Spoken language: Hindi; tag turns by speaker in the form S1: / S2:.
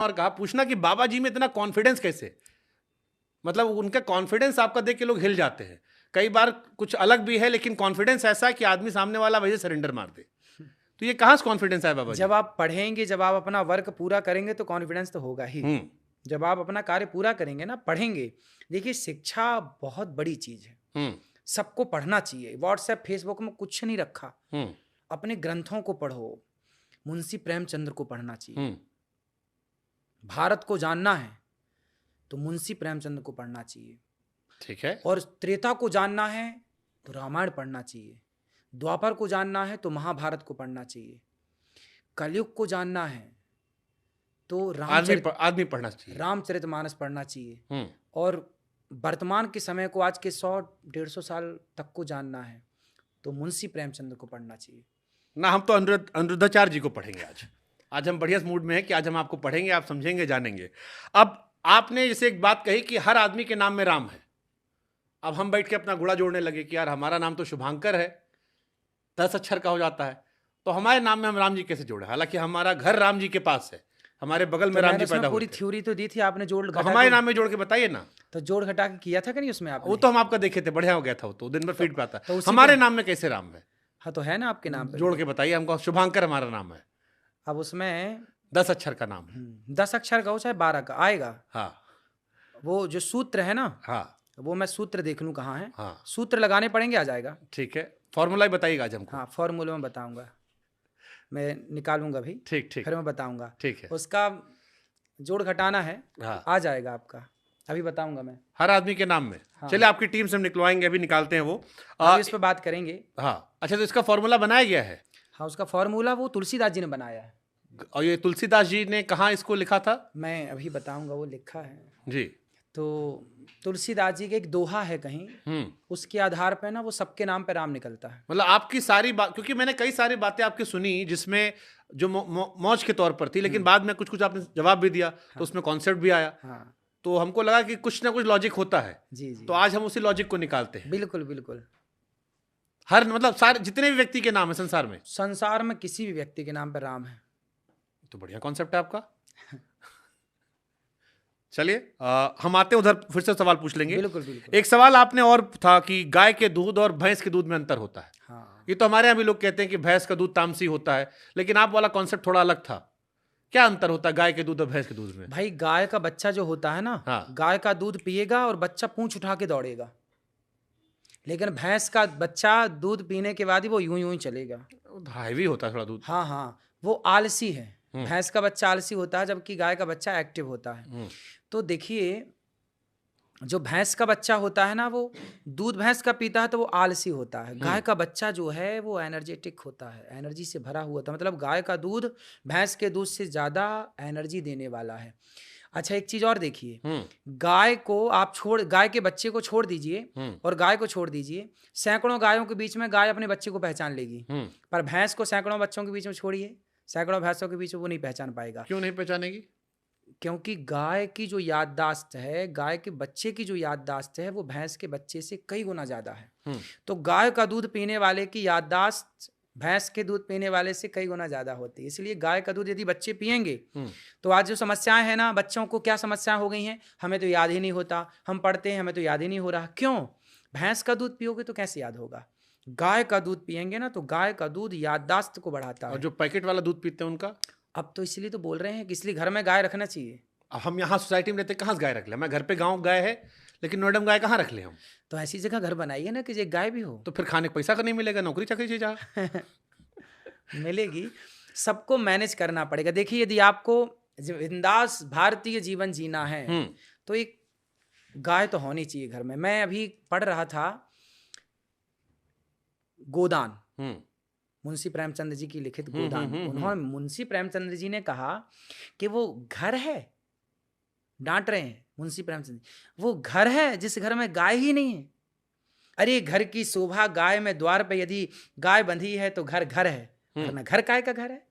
S1: और कहा पूछना कि बाबा जी में इतना कॉन्फिडेंस कैसे, मतलब उनका कॉन्फिडेंस आपका देख के लोग हिल जाते हैं। कई बार कुछ अलग भी है लेकिन कॉन्फिडेंस ऐसा है कि आदमी सामने वाला वजह सरेंडर मार दे। तो ये कहाँ से कॉन्फिडेंस है बाबा जी?
S2: जब आप पढ़ेंगे, जब आप अपना वर्क पूरा करेंगे तो कॉन्फिडेंस तो होगा ही। जब आप अपना कार्य पूरा करेंगे ना, पढ़ेंगे, देखिए शिक्षा बहुत बड़ी चीज है, सबको पढ़ना चाहिए। व्हाट्सएप फेसबुक में कुछ नहीं रखा, अपने ग्रंथों को पढ़ो। मुंशी प्रेमचंद्र को पढ़ना चाहिए। भारत को जानना है तो मुंशी प्रेमचंद्र को पढ़ना चाहिए,
S1: ठीक है।
S2: और त्रेता को जानना है तो रामायण पढ़ना चाहिए, द्वापर को जानना है तो महाभारत को पढ़ना चाहिए, कलयुग को जानना है तो
S1: आदमी पढ़ना चाहिए,
S2: रामचरितमानस पढ़ना चाहिए, और वर्तमान के समय को, आज के 100-150 साल तक को जानना है तो मुंशी प्रेमचंद्र को पढ़ना चाहिए
S1: ना। हम तो अनिरुद्धाचार्य जी को पढ़ेंगे आज हम बढ़िया मूड में है कि आज हम आपको पढ़ेंगे, आप समझेंगे, जानेंगे। अब आपने जैसे एक बात कही कि हर आदमी के नाम में राम है। अब हम बैठ के अपना गुड़ा जोड़ने लगे कि यार हमारा नाम तो शुभांकर है, 10 अक्षर का हो जाता है, तो हमारे नाम में हम राम जी कैसे जोड़े? हालांकि हमारा घर राम जी के पास है, हमारे बगल में राम जी पैदा हुए।
S2: पूरी थ्योरी तो दी थी आपने, जोड़ घटा
S1: हमारे नाम में जोड़ के बताइए ना।
S2: तो जोड़ घटा के किया था कि नहीं उसमें आपने?
S1: वो तो हम आपका देखे थे, बढ़िया हो गया था वो, तो दिन भर फीड पे आता है। हमारे नाम में कैसे राम है?
S2: हाँ तो है ना आपके नाम पे,
S1: जोड़ के बताइए हमको। शुभांकर हमारा नाम है,
S2: अब उसमें
S1: 10 अक्षर का नाम है।
S2: 10 अक्षर का हो चाहे 12 का आएगा।
S1: हाँ,
S2: वो जो सूत्र है ना,
S1: हाँ,
S2: वो मैं सूत्र देख लूं कहाँ है।
S1: हाँ,
S2: सूत्र लगाने पड़ेंगे, आ जाएगा।
S1: ठीक है, फॉर्मूला ही बताइएगा आज हमको।
S2: हाँ, फॉर्मूला में बताऊंगा, मैं निकालूंगा भी,
S1: ठीक,
S2: फिर मैं बताऊंगा।
S1: ठीक है,
S2: उसका जोड़ घटाना है।
S1: हाँ,
S2: आ जाएगा आपका, अभी बताऊंगा मैं,
S1: हर आदमी के नाम में।
S2: हाँ।
S1: चलिए आपकी टीम से हम निकलवाएंगे, अभी निकालते हैं वो,
S2: इस पर बात करेंगे।
S1: हाँ, अच्छा, तो इसका फॉर्मूला बनाया गया है?
S2: हाँ, उसका फॉर्मूला वो तुलसीदास जी ने बनाया है।
S1: और ये तुलसीदास जी ने कहाँ इसको लिखा था?
S2: मैं अभी बताऊंगा, वो लिखा है
S1: जी।
S2: तो तुलसीदास जी के एक दोहा है कहीं, उसके आधार पे ना वो सबके नाम पे राम निकलता है।
S1: मतलब आपकी सारी बात, क्योंकि मैंने कई सारी बातें आपकी सुनी जिसमें जो मौज के तौर पर थी, लेकिन बाद में कुछ कुछ आपने जवाब भी दिया, तो उसमें कॉन्सेप्ट भी आया।
S2: हाँ,
S1: तो हमको लगा कि कुछ ना कुछ लॉजिक होता है।
S2: जी जी,
S1: तो आज हम उसी लॉजिक को निकालते हैं।
S2: बिल्कुल बिल्कुल।
S1: हर मतलब सारे जितने भी व्यक्ति के नाम है
S2: संसार में किसी भी व्यक्ति के नाम पे राम है।
S1: तो बढ़िया कॉन्सेप्ट है आपका। चलिए हम आते हैं उधर, फिर से सवाल पूछ लेंगे।
S2: बिल्कुल बिल्कुल।
S1: एक सवाल आपने और था कि गाय के दूध और भैंस के दूध में अंतर होता है।
S2: हाँ,
S1: ये तो हमारे यहाँ भी लोग कहते हैं कि भैंस का दूध तामसी होता है, लेकिन आप वाला कॉन्सेप्ट थोड़ा अलग था। क्या अंतर होता है गाय के दूध और भैंस के दूध में?
S2: भाई गाय का बच्चा जो होता है ना,
S1: हाँ,
S2: गाय का दूध पिएगा और बच्चा पूंछ उठा के दौड़ेगा, लेकिन भैंस का बच्चा दूध पीने के बाद ही वो यूं यूं ही चलेगा।
S1: हैवी होता है थोड़ा दूध।
S2: हाँ हाँ, वो आलसी है। भैंस का बच्चा आलसी होता है, जबकि गाय का बच्चा एक्टिव होता है। तो देखिए, जो भैंस का बच्चा होता है ना, वो दूध भैंस का पीता है तो वो आलसी होता है। गाय का बच्चा जो है वो एनर्जेटिक होता है, एनर्जी से भरा हुआ था। मतलब गाय का दूध भैंस के दूध से ज्यादा एनर्जी देने वाला है। अच्छा, एक चीज और देखिए, गाय के बच्चे को छोड़ दीजिए और गाय को छोड़ दीजिए, सैकड़ों गायों के बीच में गाय अपने बच्चे को पहचान लेगी, पर भैंस को सैकड़ों बच्चों के बीच में छोड़िए, सैकड़ों भैंसों के बीच में वो नहीं पहचान पाएगा।
S1: क्यों नहीं पहचानेगी?
S2: क्योंकि गाय की जो याददाश्त है, गाय के बच्चे की जो याददाश्त है, वो भैंस के बच्चे से कई गुना ज्यादा है। तो गाय का दूध पीने वाले की याददाश्त भैंस के दूध पीने वाले से कई गुना ज्यादा होती है। इसलिए गाय का दूध यदि बच्चे पिएंगे तो आज जो समस्याएं हैं ना, बच्चों को क्या समस्याएं हो गई हैं, हमें तो याद ही नहीं होता, हम पढ़ते हैं हमें तो याद ही नहीं हो रहा। क्यों? भैंस का दूध पियोगे तो कैसे याद होगा? गाय का दूध पिएंगे ना, तो गाय का दूध याददाश्त को बढ़ाता है।
S1: और जो पैकेट वाला दूध पीते हैं उनका?
S2: अब तो इसलिए तो बोल रहे हैं कि इसलिए घर में गाय रखना चाहिए।
S1: हम यहाँ सोसाइटी में रहते, कहाँ से गाय रख ले? मैं घर पे गाँव गाय है, लेकिन मैडम गाय कहाँ रख ले हम?
S2: तो ऐसी जगह घर बनाइए ना कि एक गाय भी हो।
S1: तो फिर खाने का पैसा का नहीं मिलेगा, नौकरी चाकरी से जा
S2: मिलेगी। सबको मैनेज करना पड़ेगा। देखिए, यदि आपको बिंदास भारतीय जीवन जीना है तो एक गाय तो होनी चाहिए घर में। मैं अभी पढ़ रहा था गोदान, मुंशी प्रेमचंद जी की लिखित गोदान। उन्होंने, मुंशी प्रेमचंद जी ने कहा कि वो घर है, डांट रहे हैं मुंशी प्रेमचंद, वो घर है जिस घर में गाय ही नहीं है। अरे घर की शोभा गाय में, द्वार पे यदि गाय बंधी है तो घर घर है, वरना घर काय का घर है।